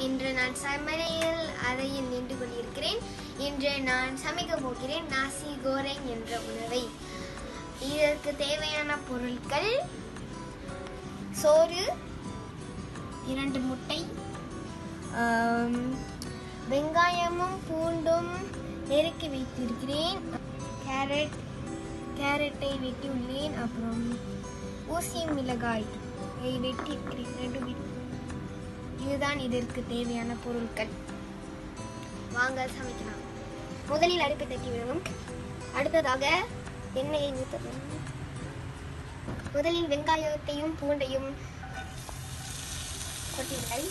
இன்று நான் சமையல் அறையில் நின்று கொண்டிருக்கிறேன். இன்று நான் சமைக்க போகிறேன் நாசி கோரெங் என்ற உணவை. இதற்கு தேவையான பொருட்கள்: சோறு, 2 முட்டை, வெங்காயமும் பூண்டும் நெருக்கி வைத்திருக்கிறேன், கேரட்டை வெட்டி உள்ளேன், அப்புறம் ஊசி மிளகாய் வெட்டி இருக்கிறேன். இதுதான் இதற்கு தேவையான பொருட்கள். வாங்க சமைக்கலாம். முதலில் அடுப்பை தட்டி விடவும். அடுத்ததாக எண்ணெயை ஊற்றவும். முதலில் வெங்காயத்தையும் பூண்டையும் கொட்டிவிடல்.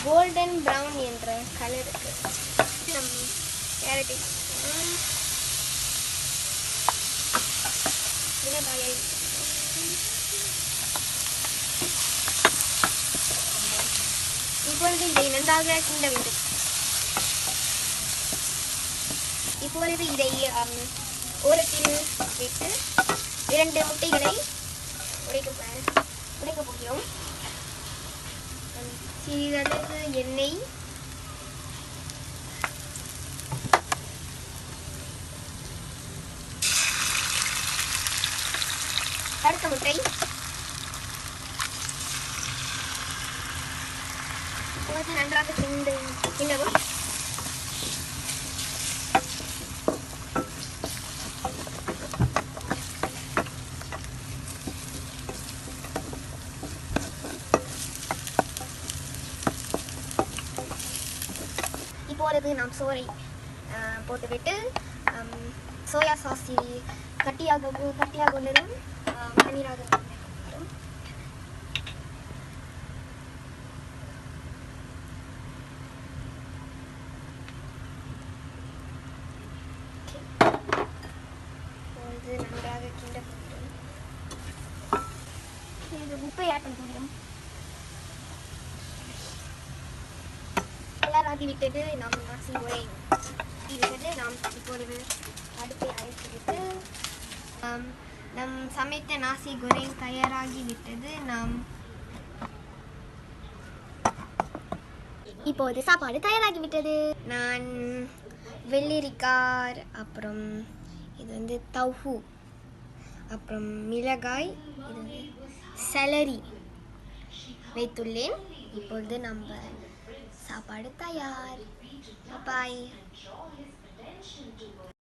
கோல்டன் பிரவுன் என்ற கலருக்கு நம் கேரட்டை மிளகாயை இப்பொழுது இதை நன்றாக கிண்ட வேண்டும். இப்பொழுது இதை ஓரத்தில் வைத்து 2 முட்டைகளை உடைக்க போகிறோம். சிறிதளவு எண்ணெய், அடுத்த முட்டை, நன்றாக கிண்டவும். இப்பொழுது நாம் சோறை போட்டுவிட்டு சோயா சாஸ் கட்டியாக உள்ளதும் பன்னீராக நன்றாக கிண்டப்பட்டு உப்பை ஆட் பண்ண முடியும். தயாராகிவிட்டது நம் நாசி கோரெங். நாம் இப்பொழுது அடுப்பை அணைத்துவிட்டு நம் சமைத்த நாசி கோரெங் தயாராகிவிட்டது. நாம் இப்போது சாப்பாடு தயாராகிவிட்டது. நான் வெள்ளரிக்காய், அப்புறம் இது தவ்ஹூ, அப்புறம் மிளகாய், இது செலரி வைத்துள்ளேன். இப்பொழுது நம்ம சாப்பாடு தயார். பாய்.